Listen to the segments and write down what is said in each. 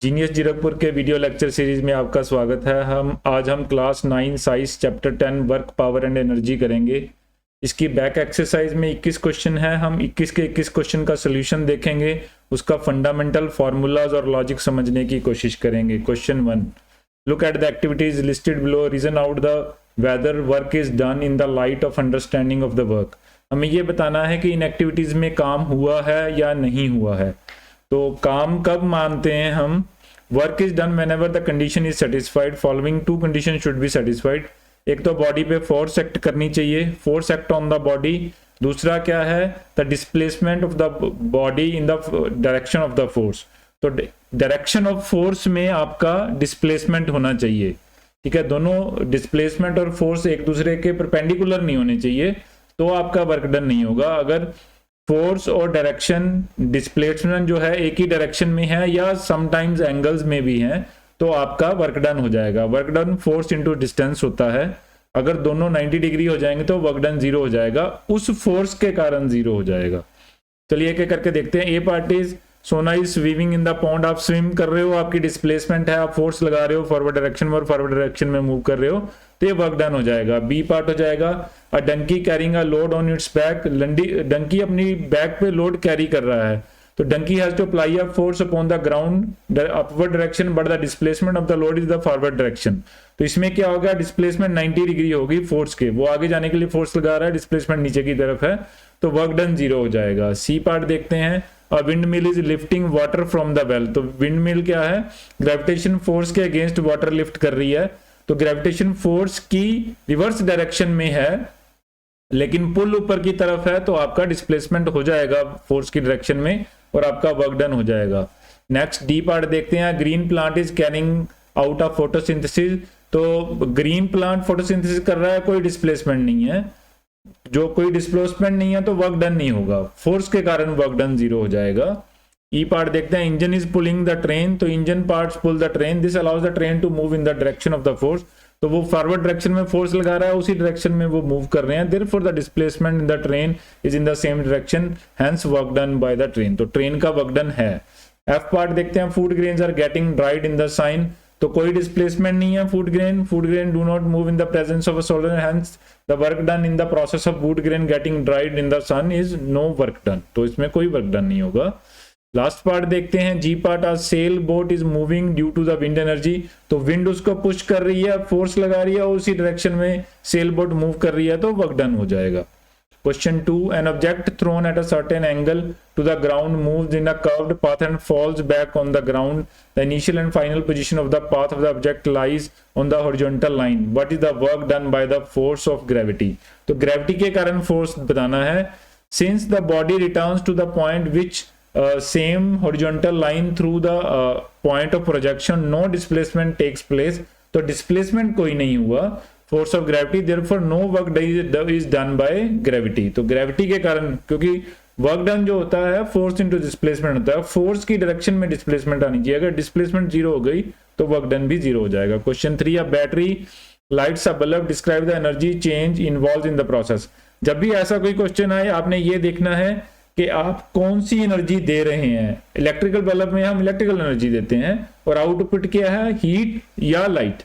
Genius Zirakpur के video lecture series में आपका स्वागत है। आज हम class 9 science chapter 10 work power and energy करेंगे। इसकी बैक एक्सरसाइज में 21 क्वेश्चन है। हम 21 के 21 क्वेश्चन का सोल्यूशन देखेंगे, उसका फंडामेंटल फार्मूलाज और लॉजिक समझने की कोशिश करेंगे। Question 1, look at the activities listed below, reason out the whether work is done in the light of understanding of the work. हमें ये बताना है कि इन एक्टिविटीज में काम हुआ है या नहीं हुआ है। तो काम कब मानते हैं हम? Work is done whenever the condition is satisfied. Following to condition should be satisfied. एक तो बॉडी पे फोर्स एक्ट करनी चाहिए, force act on the body. दूसरा क्या है? The displacement of the body in the direction of the force. तो direction of force में आपका डिस्प्लेसमेंट होना चाहिए, ठीक है। दोनों डिस्प्लेसमेंट और फोर्स एक दूसरे के परपेंडिकुलर नहीं होने चाहिए, तो आपका वर्क डन नहीं होगा। अगर फोर्स और डायरेक्शन, डिस्प्लेसमेंट जो है एक ही डायरेक्शन में है या समटाइम्स एंगल्स में भी है, तो आपका वर्क डन हो जाएगा। Work done force into distance होता है। अगर दोनों 90 डिग्री हो जाएंगे तो वर्क डन 0 हो जाएगा, उस फोर्स के कारण 0 हो जाएगा। चलिए एक एक करके देखते हैं। ए पार्ट इज सोना is swimming in the pond. आप स्विम कर रहे हो, आपकी डिस्प्लेसमेंट है, आप फोर्स लगा रहे हो फॉरवर्ड डायरेक्शन में और फॉरवर्ड डायरेक्शन में मूव कर रहे हो, तो ये वर्क डन हो जाएगा। बी पार्ट हो जाएगा a donkey carrying a load on its back. Donkey अपनी बैक पे लोड कैरी कर रहा है, तो donkey has to apply a force upon the ground upward direction but the displacement of the load is the forward direction. तो इसमें क्या होगा? डिस्प्लेसमेंट 90 डिग्री होगी फोर्स के, वो आगे जाने के लिए फोर्स लगा रहा है, डिस्प्लेसमेंट नीचे की तरफ है, तो वर्क डन 0 हो जाएगा। सी पार्ट देखते हैं। A wind mill is lifting water from the well. तो विंड मिल क्या है? ग्रेविटेशन फोर्स के अगेंस्ट वाटर लिफ्ट कर रही है, तो ग्रेविटेशन फोर्स की रिवर्स डायरेक्शन में है लेकिन पुल ऊपर की तरफ है, तो आपका डिस्प्लेसमेंट हो जाएगा फोर्स की डायरेक्शन में और आपका वर्क डन हो जाएगा। नेक्स्ट डी पार्ट देखते हैं। Green plant is carrying out of photosynthesis. तो ग्रीन प्लांट फोटोसिंथेसिस कर रहा है, कोई डिस्प्लेसमेंट नहीं है। जो कोई डिस्प्लेसमेंट नहीं है तो वर्क डन नहीं होगा, फोर्स के कारण वर्क डन 0 हो जाएगा। ई पार्ट देखते हैं। Engine is pulling the train. तो engine parts pull the train, this allows the train to move in the direction of the force. तो वो फॉरवर्ड डायरेक्शन में फोर्स लगा रहा है, उसी डायरेक्शन में वो मूव कर रहे हैं, therefore the displacement in the train is in the same direction, hence work done by the train. तो ट्रेन का वर्क डन है। एफ पार्ट देखते हैं। Food grains are getting dried in the sign. तो कोई डिस्प्लेसमेंट नहीं है। Food grain do not move in the presence of a solar, hence the work done in the process of food grain getting dried in the sun is no work done. तो इसमें कोई work done नहीं होगा। Last part देखते हैं। G part, a sail boat is moving due to the wind energy. तो wind उसको push कर रही है, फोर्स लगा रही है, उसी डायरेक्शन में सेल बोट मूव कर रही है, तो वर्क डन हो जाएगा। Question 2, an object thrown at a certain angle to the ground moves in a curved path and falls back on the ground. The initial and final position of the path of the object lies on the horizontal line. What is the work done by the force of gravity. तो gravity के कारण force बताना है। Since the body returns to the point which same horizontal line through the point of projection, no displacement takes place। तो displacement कोई नहीं हुआ, force of gravity, therefore no work is done by gravity। तो gravity के कारण, क्योंकि work done जो होता है फोर्स इंटू डिस्प्लेसमेंट होता है, फोर्स की डायरेक्शन में डिस्प्लेसमेंट आनी चाहिए। अगर डिस्प्लेसमेंट 0 हो गई तो वर्क डन भी 0 हो जाएगा। Question 3, a battery lights a bulb, describe the energy change involve in the process. जब भी ऐसा कोई क्वेश्चन आए, आपने ये देखना है कि आप कौन सी एनर्जी दे रहे हैं। इलेक्ट्रिकल बल्ब में हम इलेक्ट्रिकल एनर्जी देते हैं और आउटपुट क्या है, हीट या लाइट।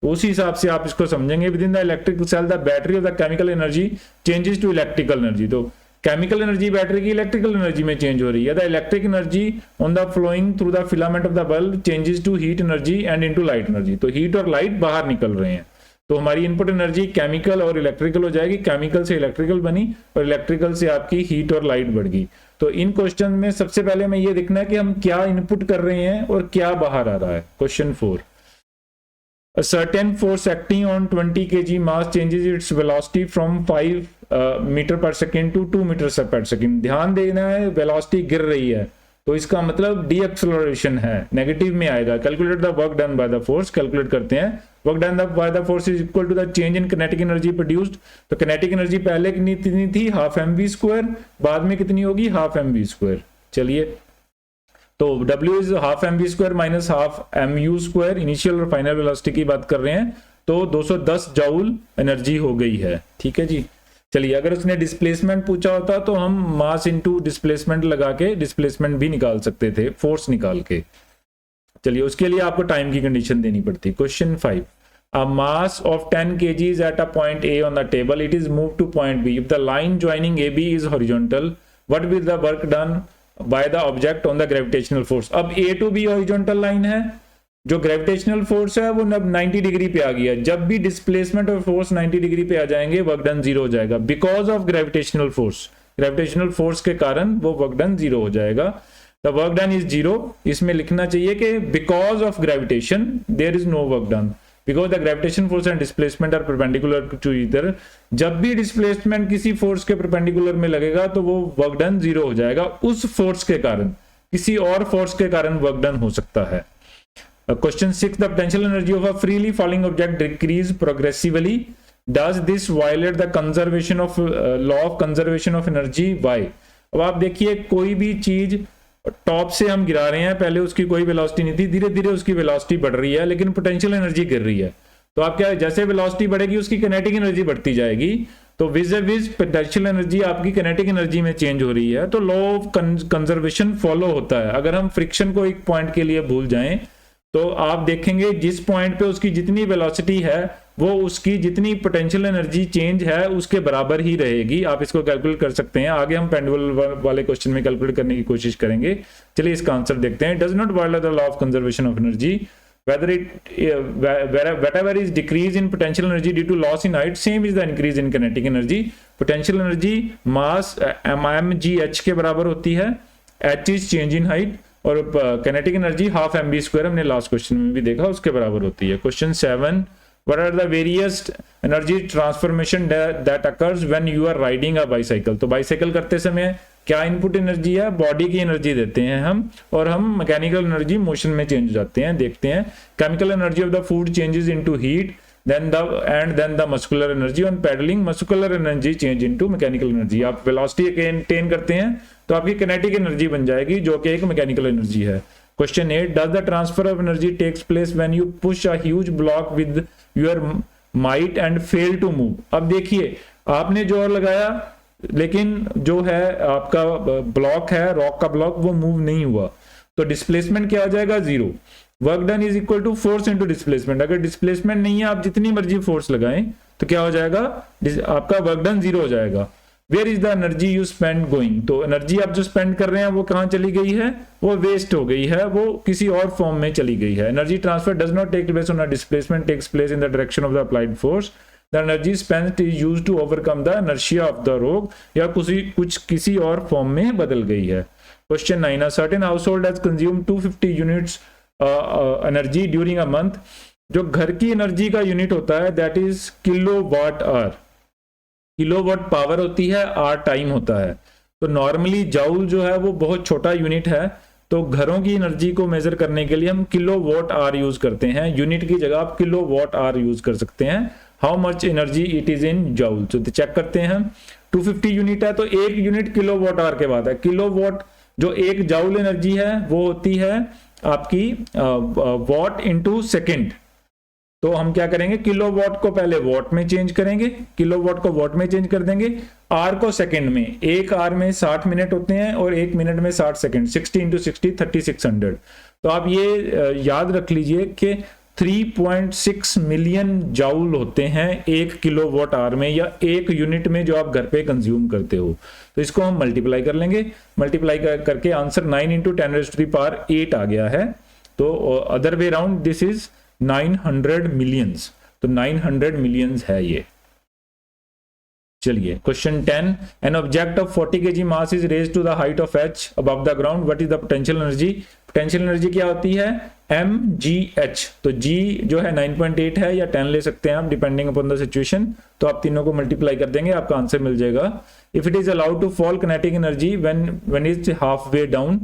तो उसी हिसाब से आप इसको समझेंगे। Within the electrical cell the battery of the chemical energy changes to electrical energy. तो केमिकल एनर्जी बैटरी की इलेक्ट्रिकल एनर्जी में चेंज हो रही है। The electric energy on the flowing through the filament of the bulb changes to heat energy and into light energy. तो heat और light बाहर निकल रहे हैं, तो हमारी इनपुट एनर्जी केमिकल और इलेक्ट्रिकल हो जाएगी। केमिकल से इलेक्ट्रिकल बनी और इलेक्ट्रिकल से आपकी हीट और लाइट बढ़ गई। तो इन क्वेश्चन में सबसे पहले हमें ये देखना है कि हम क्या इनपुट कर रहे हैं और क्या बाहर आ रहा है। Question 4, a certain force acting on 20 kg mass changes its velocity from 5 metre पर सेकेंड टू 2 मीटर पर सेकेंड। ध्यान देना है, वेलोसिटी गिर रही है, तो इसका मतलब डी एक्सेलरेशन है, नेगेटिव में आएगा। Calculate the work done by the force. Calculate करते हैं। Work done by the force is equal to the change in kinetic energy produced. तो किनेटिक एनर्जी पहले कितनी थी, हाफ mv², बाद में कितनी होगी, हाफ mv²। चलिए, तो W is half mv² minus half mu²। Initial और फाइनल वेलोसिटी की बात कर रहे हैं, तो 210 जूल एनर्जी हो गई है। ठीक है जी। चलिए, अगर उसने डिस्प्लेसमेंट पूछा होता तो हम मास इनटू डिस्प्लेसमेंट लगा के डिस्प्लेसमेंट भी निकाल सकते थे, फोर्स निकाल के। चलिए उसके लिए आपको टाइम की कंडीशन देनी पड़ती है। Question 5, a mass of 10 kgs at a point A on the table, it is moved to point B. If the line joining AB is horizontal, what will the work done by the object on the gravitational force? अब A to B horizontal line है, जो gravitational force है वो 90 degree पे आ गया। जब भी displacement और फोर्स 90 डिग्री पे आ जाएंगे वर्क डन जीरो हो जाएगा, because of gravitational force. Gravitational force के कारण वो वर्क डन जीरो हो जाएगा। The work done is zero. इसमें लिखना चाहिए कि because of gravitation there is no work done, because the gravitation force and displacement are perpendicular to either. जब भी डिस्प्लेसमेंट किसी फोर्स के परपेंडिकुलर में लगेगा तो वो वर्क डन जीरो हो जाएगा। उस फोर्स के कारण, किसी और फोर्स के कारण वर्क डन हो सकता है। Question 6, the potential energy of a freely falling object decrease progressively. Does this violate the conservation of law of conservation of energy? Why? अब आप देखिए कोई भी चीज टॉप से हम गिरा रहे हैं, पहले उसकी कोई वेलोसिटी नहीं थी, धीरे धीरे उसकी वेलोसिटी बढ़ रही है, लेकिन पोटेंशियल एनर्जी गिर रही है। तो आप क्या, जैसे वेलोसिटी बढ़ेगी उसकी किनेटिक एनर्जी बढ़ती जाएगी, तो विज विज पोटेंशियल एनर्जी आपकी किनेटिक एनर्जी में चेंज हो रही है, तो लॉ ऑफ कंजर्वेशन फॉलो होता है। अगर हम फ्रिक्शन को एक पॉइंट के लिए भूल जाएं तो आप देखेंगे जिस पॉइंट पे उसकी जितनी वेलोसिटी है वो उसकी जितनी पोटेंशियल एनर्जी चेंज है उसके बराबर ही रहेगी। आप इसको कैलकुलेट कर सकते हैं, आगे हम पेंडुलम वाले क्वेश्चन में कैलकुलेट करने की कोशिश करेंगे। चलिए इसका आंसर देखते हैं। Does not violate the law of conservation of energy whatever is decrease in potential energy due to loss in height, same is the increase in kinetic energy. potential energy mass mgh के बराबर होती है, h is change in height, और kinetic energy half mv square हमने last question में भी देखा उसके बराबर होती है। Question 7, what are the various energy transformation that occurs when you are riding a bicycle? तो बाइसाइकिल करते समय क्या इनपुट एनर्जी है, बॉडी की एनर्जी देते हैं हम, और हम मैकेनिकल एनर्जी मोशन में चेंज हो जाते हैं। देखते हैं, chemical energy of the food changes into heat, then the muscular energy on pedaling, muscular energy change into mechanical energy। आप velocity attain करते हैं तो आपकी kinetic energy बन जाएगी जो कि एक mechanical energy है। Question 8, does the transfer of energy takes place when you push a huge block with your might and fail to move? अब देखिए आपने जोर लगाया लेकिन जो है आपका ब्लॉक है, रॉक का ब्लॉक, वो मूव नहीं हुआ, तो डिस्प्लेसमेंट क्या हो जाएगा, zero. Work done is equal to force into displacement. अगर डिस्प्लेसमेंट नहीं है, आप जितनी मर्जी फोर्स लगाएं तो क्या हो जाएगा, आपका वर्क डन जीरो हो जाएगा। Where is the energy you spend going? तो एनर्जी आप जो स्पेंड कर रहे हैं वो कहां चली गई है, वो वेस्ट हो गई है, वो किसी और फॉर्म में चली गई है। Energy transfer does not take place on a displacement, takes place in the direction of the applied force. The energy spent is used to overcome the inertia of the rock, या कुछ किसी और form में बदल गई है। Question 9, a certain household has consumed 250 units energy during a month. जो घर की एनर्जी का यूनिट होता है that is kilowatt hour. Kilowatt power होती है, आर टाइम होता है। तो नॉर्मली जाउल जो है वो बहुत छोटा यूनिट है, तो घरों की एनर्जी को मेजर करने के लिए हम किलोवाट आर यूज करते हैं। यूनिट की जगह आप किलोवाट आर यूज कर सकते हैं। How much energy it is in joule, तो चेक करते हैं। 250 यूनिट है तो एक यूनिट किलोवाट आवर के बाद है। किलोवाट जो एक जाउल एनर्जी है वो होती है आपकी वॉट इनटू सेकंड। तो हम क्या करेंगे, किलोवाट को पहले वॉट में चेंज करेंगे, किलोवाट को वॉट में चेंज कर देंगे, आर को सेकंड में। एक आर में 60 मिनट होते हैं और एक मिनट में 60 सेकंड, 60 इंटू 60 3600। तो आप ये याद रख लीजिए कि 3.6 मिलियन जाउल होते हैं एक किलोवाट आवर में, या एक यूनिट में जो आप घर पे कंज्यूम करते हो। तो इसको हम मल्टीप्लाई कर लेंगे, मल्टीप्लाई करके आंसर 9 इंटू 10⁸ आ गया है। तो other way round this is 900 millions, तो 900 मिलियंस है ये। चलिए question 10, an object of 40 kg mass is raised to the height of h above the ground, what is the potential energy? Potential energy क्या होती है, mgh। तो g जो है 9.8 है, या 10 ले सकते हैं आप डिपेंडिंग अपॉन द सिचुएशन। तो आप तीनों को मल्टीप्लाई कर देंगे, आपका आंसर मिल जाएगा। If it is allowed to fall kinetic energy when is half way down,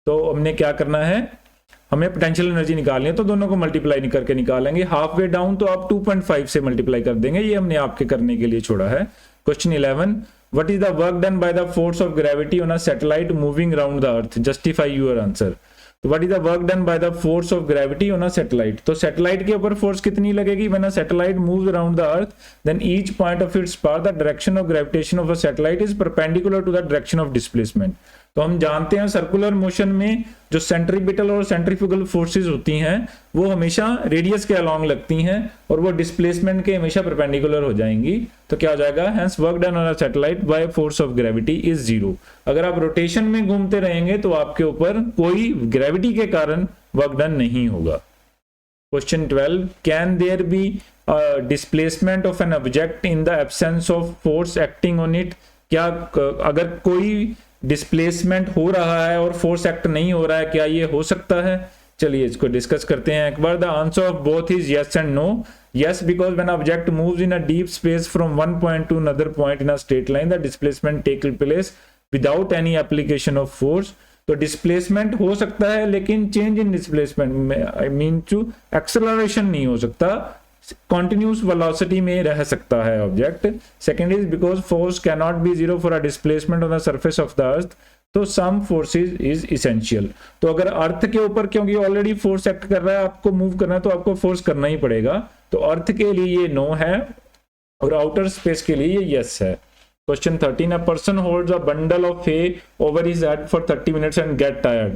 तो हमने क्या करना है, हमें पोटेंशियल एनर्जी निकालनी है, तो दोनों को मल्टीप्लाई करके निकालेंगे। हाफ वे डाउन तो आप 2.5 से मल्टीप्लाई कर देंगे, ये हमने आपके करने के लिए छोड़ा है। Question 11, what is the work done by the force of gravity on a satellite moving around the earth, justify your answer. तो what is the work done by the force of gravity on a satellite? तो satellite के ऊपर force कितनी लगेगी? When a satellite moves around the earth then each point of its path the direction of gravitation of a satellite is perpendicular to the direction of displacement. तो हम जानते हैं circular motion में जो सेंट्रीपिटल और centrifugal forces होती हैं वो हमेशा रेडियस के अलोंग लगती हैं और वो डिस्प्लेसमेंट के हमेशा परपेंडिकुलर हो जाएंगी। तो क्या हो जाएगा, hence work done on a satellite by force of gravity is zero. अगर आप रोटेशन में घूमते रहेंगे तो आपके ऊपर कोई ग्रेविटी के कारण वर्क डन नहीं होगा। Question 12, can there be displacement of an object in the absence of force acting on it. क्या अगर कोई डिस्प्लेसमेंट हो रहा है और फोर्स एक्ट नहीं हो रहा है, क्या ये हो सकता है? चलिए इसको डिस्कस करते हैं एक बार। The answer of both is yes and no. Yes, because when object moves in a deep space from one point to another point in a straight line the displacement take place without any application of force. तो displacement हो सकता है लेकिन change in displacement I mean to acceleration नहीं हो सकता, continuous velocity में रह सकता है object. Second is because force can not be zero for a displacement on the surface of the earth, तो सम फोर्सेस इज इसेंशियल। तो अगर अर्थ के ऊपर क्योंकि ऑलरेडी फोर्स एक्ट कर रहा है, आपको मूव करना है तो आपको फोर्स करना ही पड़ेगा। तो अर्थ के लिए ये नो है और आउटर स्पेस के लिए ये यस है। Question 13, a person holds a bundle of hay over his head for 30 minutes and get tired,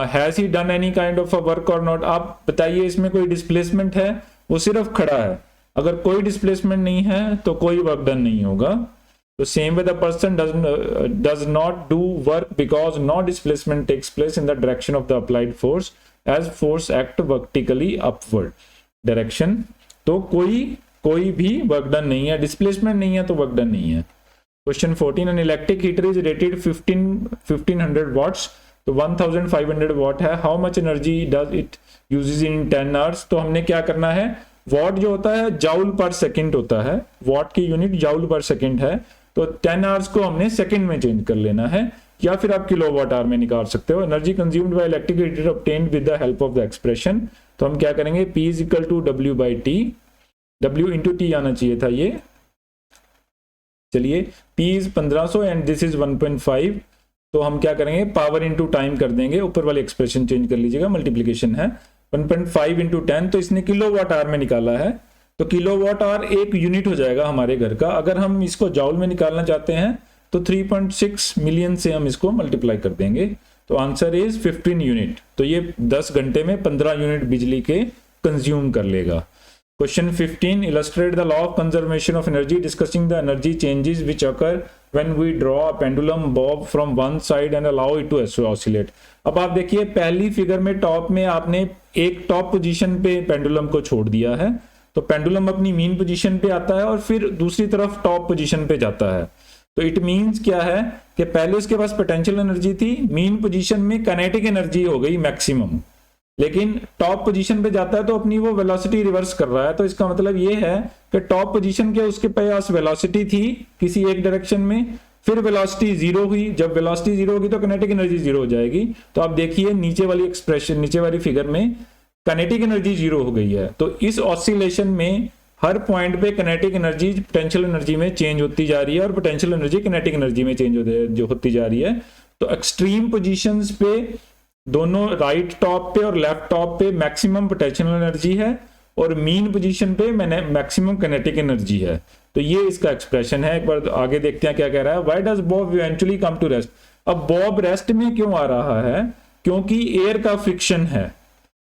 has he done any kind of a work और नॉट। आप बताइए इसमें कोई डिस्प्लेसमेंट है? वो सिर्फ खड़ा है। अगर कोई डिस्प्लेसमेंट नहीं है तो कोई वर्क डन नहीं होगा। तो same way the person does not do work because no displacement takes place in the direction of the applied force as force act vertically upward direction. तो कोई भी वर्क डन नहीं है, डिस्प्लेसमेंट नहीं है तो वर्क डन नहीं है। Question 14, an electric heater is rated 1500 watts, तो 1500 वॉट है। How much energy does it uses in 10 hours. तो हमने क्या करना है, वॉट जो होता है जाउल पर सेकंड होता है, वॉट की यूनिट जाउल पर सेकंड है, तो 10 आवर्स को हमने सेकंड में चेंज कर लेना है, या फिर आप किलोवाट आवर में निकाल सकते हो। Energy consumed by electric heater obtained with the help of the expression. तो हम क्या करेंगे, P is equal to W by t, W into t आना चाहिए था ये। चलिए P is 1500 and this is 1.5, तो हम क्या करेंगे पावर इंटू टाइम कर देंगे, ऊपर वाली एक्सप्रेशन चेंज कर लीजिएगा, मल्टीप्लीकेशन है 1.5 इंटू 10, तो इसने किलोवाट आवर में निकाला है। तो किलोवाट आवर एक यूनिट हो जाएगा हमारे घर का। अगर हम इसको जाउल में निकालना चाहते हैं तो 3.6 मिलियन से हम इसको मल्टीप्लाई कर देंगे, तो आंसर इज 15 यूनिट। तो ये 10 घंटे में 15 यूनिट बिजली के कंज्यूम कर लेगा। Question 15, illustrate the law of conservation of energy discussing the energy changes which occur when we draw a pendulum bob from one side and allow it to oscillate। अब आप देखिए पहली फिगर में top में आपने एक टॉप पोजीशन पे pendulum को छोड़ दिया है, तो पेंडुलम अपनी मीन पोजीशन पे आता है और फिर दूसरी तरफ टॉप पोजीशन पे जाता है। तो इट मींस क्या है कि पहले उसके पास पोटेंशियल एनर्जी थी, मीन पोजीशन में काइनेटिक एनर्जी हो गई मैक्सिमम, लेकिन टॉप पोजीशन पे जाता है तो अपनी वो वेलोसिटी रिवर्स कर रहा है। तो इसका मतलब ये है कि टॉप पोजीशन के उसके पास वेलोसिटी थी किसी एक डायरेक्शन में, फिर वेलोसिटी जीरो हुई, जब वेलोसिटी जीरो होगी तो काइनेटिक एनर्जी जीरो हो जाएगी। तो आप देखिए नीचे वाली एक्सप्रेशन, नीचे वाली फिगर में काइनेटिक एनर्जी जीरो हो गई है। तो इस ऑसिलेशन में हर पॉइंट पे काइनेटिक एनर्जी पोटेंशियल एनर्जी में चेंज होती जा रही है और पोटेंशियल एनर्जी काइनेटिक एनर्जी में चेंज होती जा रही है। तो एक्सट्रीम पोजीशंस पे दोनों राइट टॉप पे और लेफ्ट टॉप पे मैक्सिमम पोटेंशियल एनर्जी है और मीन पोजीशन पे मैक्सिमम काइनेटिक एनर्जी है। तो ये इसका एक्सप्रेशन है। एक बार आगे देखते हैं क्या कह रहा है। Why does bob eventually come to rest. अब बॉब रेस्ट में क्यों आ रहा है, क्योंकि एयर का फ्रिक्शन है,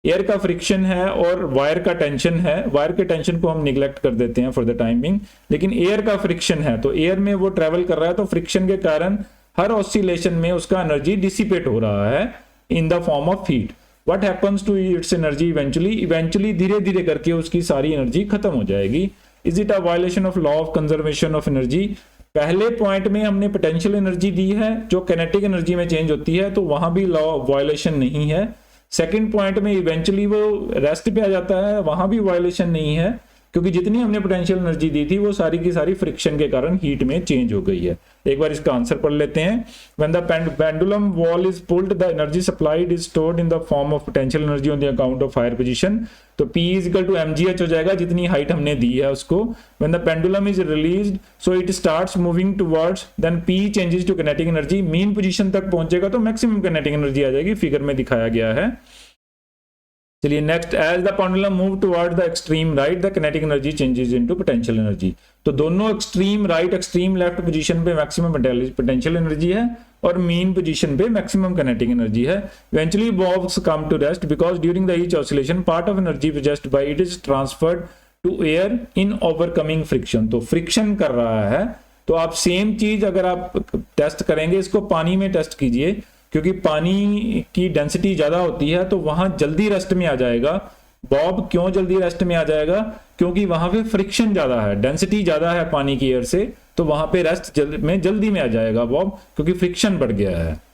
एयर का फ्रिक्शन है और वायर का टेंशन है। वायर के टेंशन को हम निगलेक्ट कर देते हैं फॉर द टाइमिंग, लेकिन एयर का फ्रिक्शन है, तो एयर में वो ट्रेवल कर रहा है, तो फ्रिक्शन के कारण हर ऑसिलेशन में उसका एनर्जी डिसिपेट हो रहा है in the form of heat. What happens to its energy eventually धीरे धीरे करके उसकी सारी एनर्जी खत्म हो जाएगी। Is it a violation of law of conservation of energy? पहले पॉइंट में हमने पोटेंशियल एनर्जी दी है जो काइनेटिक एनर्जी में चेंज होती है, तो वहां भी लॉ वायलेशन नहीं है। सेकंड पॉइंट में इवेंचुअली वो रेस्ट पे आ जाता है, वहां भी वायलेशन नहीं है, क्योंकि जितनी हमने पोटेंशियल एनर्जी दी थी वो सारी की सारी फ्रिक्शन के कारण हीट में चेंज हो गई है। एक बार इसका आंसर पढ़ लेते हैं। When the pendulum wall is pulled, the energy supplied is stored in the form of potential energy on the account of higher position. तो P is equal to mgh हो जाएगा, जितनी हाइट हमने दी है उसको। When the pendulum is released, so it starts moving towards, then P changes to kinetic energy. Mean position तक पहुंचेगा तो मैक्सिमम kinetic energy आ जाएगी, फिगर में दिखाया गया है। चलिए next, as the pendulum move toward the extreme right the kinetic energy changes into potential energy. तो दोनों extreme right extreme left position पे मैक्सिमम पोटेंशियल एनर्जी है और मीन पोजीशन पे मैक्सिमम काइनेटिक एनर्जी है। Eventually bobs come to rest because during the each oscillation part of energy possessed by it is transferred to air in overcoming friction. तो friction कर रहा है, तो आप सेम चीज अगर आप टेस्ट करेंगे, इसको पानी में टेस्ट कीजिए, क्योंकि पानी की डेंसिटी ज्यादा होती है तो वहां जल्दी रेस्ट में आ जाएगा। बॉब क्यों जल्दी रेस्ट में आ जाएगा? क्योंकि वहां पे फ्रिक्शन ज्यादा है, डेंसिटी ज्यादा है पानी की एयर से, तो वहां पे रेस्ट जल्दी में आ जाएगा बॉब, क्योंकि फ्रिक्शन बढ़ गया है।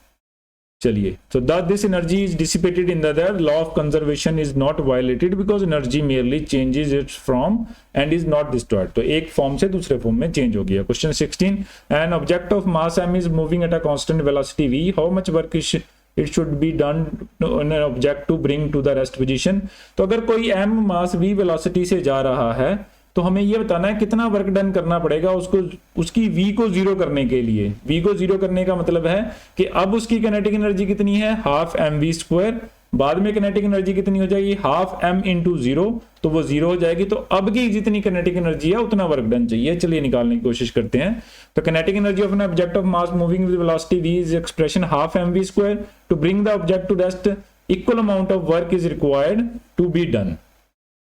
चलिए, so that this energy is dissipated in the air, law of conservation is not violated because energy merely changes its form and is not destroyed। तो एक फॉर्म से दूसरे फॉर्म में चेंज हो गया। Question 16, an object of mass m is moving at a constant velocity v, how much work is it should be done on an object to bring to the rest position। तो अगर कोई m मास v velocity से जा रहा है तो हमें यह बताना है कितना वर्क डन करना पड़ेगा उसको, उसकी v को जीरो करने के लिए। v को जीरो करने का मतलब है कि अब उसकी काइनेटिक एनर्जी कितनी है, हाफ एम वी स्क्वायर। बाद में काइनेटिक एनर्जी कितनी हो जाएगी, हाफ एम इंटू जीरो, तो वो जीरो हो जाएगी। तो अब की जितनी काइनेटिक एनर्जी है उतना वर्क डन चाहिए। चलिए निकालने की कोशिश करते हैं। तो kinetic energy of an object of mass moving with velocity v is expression half m v square to bring the object to rest, equal amount of work is required to be done.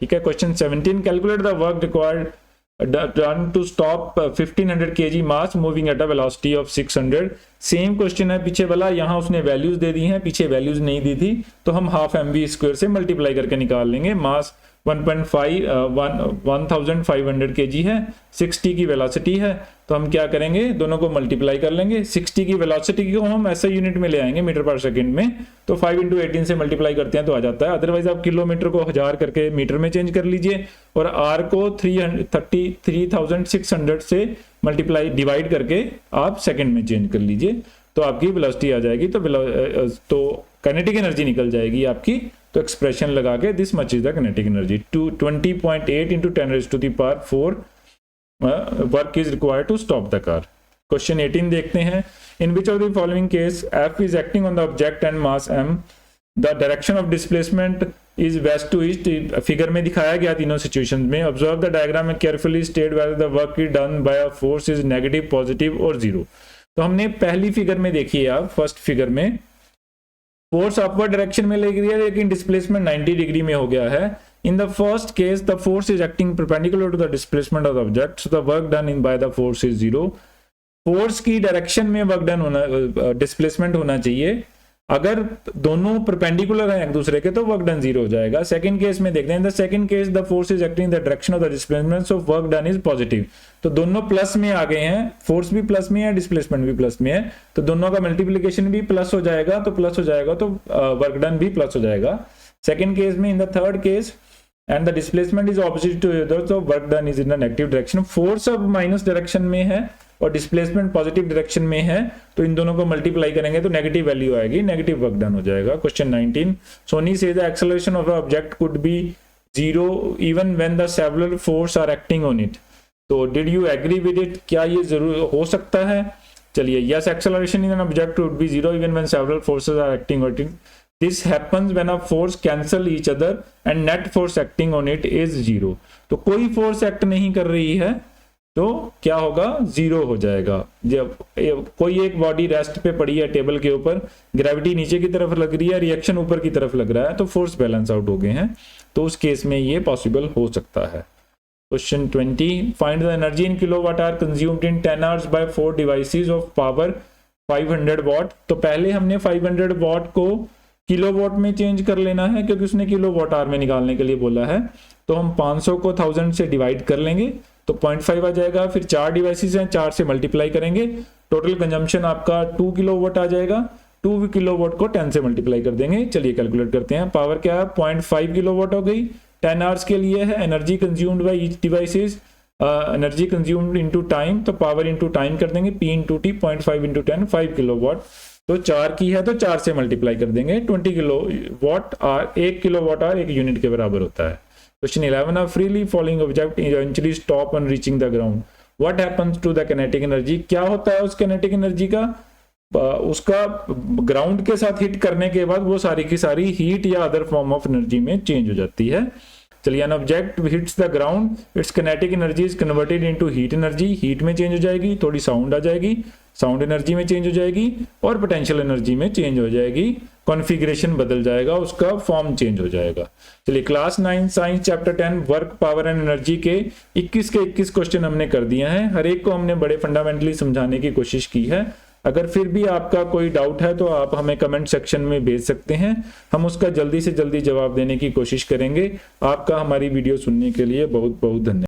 ठीक है। Question 17, calculate the work required done to stop 1500 kg mass moving at a velocity of 600। Same question है पीछे वाला, यहाँ उसने values दे दी हैं, पीछे values नहीं दी थी, तो हम हाफ एम वी स्क्वायर से मल्टीप्लाई करके निकाल लेंगे। मास 1500 kg है, 60 की वेलोसिटी है, तो हम क्या करेंगे, दोनों को मल्टीप्लाई कर लेंगे। 60 की वेलोसिटी को हम ऐसे यूनिट में ले आएंगे मीटर पर सेकंड में, तो 5 × 18 से मल्टीप्लाई करते हैं तो आ जाता है। अदरवाइज आप किलोमीटर को 1000 करके मीटर में चेंज कर लीजिए और आर को 3600 से मल्टीप्लाई डिवाइड करके आप सेकंड में चेंज कर लीजिए, तो आपकी वेलोसिटी आ जाएगी। तो काइनेटिक एनर्जी निकल जाएगी आपकी। तो एक्सप्रेशन लगा के this much is the kinetic energy, 20.8 × 10⁴ work is required to stop the car. Question 18 देखते हैं। In which of the following case F is acting on the object and mass M, the direction of displacement is west to east. Figure में दिखाया गया तीनों situation में। Observe the diagram and carefully state whether the work is done by a force is negative, positive और zero. तो हमने पहली figure में देखिए, आप फर्स्ट फिगर में फोर्स अपवर्ड डायरेक्शन में ले गया, लेकिन डिस्प्लेसमेंट 90 डिग्री में हो गया है। In the first case the force is acting perpendicular to the displacement of the object, so the work done in by the force is zero. Force की direction में वर्क डन होना, displacement होना चाहिए। अगर दोनों परपेंडिकुलर हैं एक दूसरे के तो वर्क डन जीरो हो जाएगा। सेकंड केस में देखते हैं, in the second case the force is acting in the direction of the displacement, so work done is positive. तो दोनों प्लस में आ गए हैं, फोर्स भी प्लस में है, डिस्प्लेसमेंट भी प्लस में है, तो दोनों का मल्टीप्लिकेशन भी प्लस हो जाएगा, तो प्लस हो जाएगा तो वर्क डन भी प्लस हो जाएगा सेकंड केस में। In the third case and the displacement is opposite to other, so work done is in the negative direction. Force अब माइनस डायरेक्शन में है और डिस्प्लेसमेंट पॉजिटिव डायरेक्शन में है, तो इन दोनों को मल्टीप्लाई करेंगे तो नेगेटिव वैल्यू आएगी, नेगेटिव वर्क डन हो जाएगा। क्वेश्चन 19, सोनी से the acceleration of object could be zero even when the several force are acting on it. तो did you agree with it, क्या ये जरूर हो सकता है? चलिए, yes, acceleration in an object would be zero even when several forces are acting on it. This happens when a force cancel each other and net force acting on it is zero. तो कोई force act नहीं कर रही है तो क्या होगा, zero हो जाएगा। जब कोई एक बॉडी रेस्ट पे पड़ी है टेबल के ऊपर, ग्रेविटी नीचे की तरफ लग रही है, रिएक्शन ऊपर की तरफ लग रहा है, तो फोर्स बैलेंस आउट हो गए हैं, तो उस केस में ये पॉसिबल हो सकता है। Question 20, find the energy in kilowatt hour consumed in 10 hours bye 4 devices of power 500 what. तो पहले हमने 500 वॉट को किलोवाट में चेंज कर लेना है, क्योंकि उसने किलोवाट आवर में निकालने के लिए बोला है। तो हम 500 को 1000 से डिवाइड कर लेंगे तो 0.5 आ जाएगा। फिर 4 डिवाइसेस हैं, 4 से मल्टीप्लाई करेंगे, टोटल कंजम्पशन आपका 2 किलोवाट आ जाएगा। 2 किलोवाट को 10 से मल्टीप्लाई कर देंगे। चलिए कैलकुलेट करते हैं। पावर क्या है, 0.5 किलोवाट हो गई, 10 आवर्स के लिए है। Energy consumed by each devices, energy consumed into time, तो पावर इनटू टाइम कर देंगे, P × T, 0.5 × 10, 5 किलोवाट। तो 4 की है तो 4 से मल्टीप्लाई कर देंगे, 20 kilowatt hour, 1 kilowatt hour 1 unit के बराबर होता है। Question 11, a freely falling object eventually stop on reaching the ground. What happens to the kinetic energy? क्या होता है उस kinetic energy का? उसका ग्राउंड के साथ हिट करने के बाद वो सारी की सारी हीट या अदर फॉर्म ऑफ एनर्जी में चेंज हो जाती है। चलिए, an object hits the ground, it's kinetic energy is converted into heat energy, heat में चेंज हो जाएगी, थोड़ी साउंड आ जाएगी, साउंड एनर्जी में चेंज हो जाएगी और पोटेंशियल एनर्जी में चेंज हो जाएगी, कॉन्फ़िगरेशन बदल जाएगा, उसका फॉर्म चेंज हो जाएगा। चलिए, class 9 science chapter 10 work power and energy के 21 के 21 क्वेश्चन हमने कर दिए हैं। हर एक को हमने बड़े फंडामेंटली समझाने की कोशिश की है। अगर फिर भी आपका कोई डाउट है तो आप हमें कमेंट सेक्शन में भेज सकते हैं, हम उसका जल्दी से जल्दी जवाब देने की कोशिश करेंगे। आपका हमारी वीडियो सुनने के लिए बहुत बहुत धन्यवाद।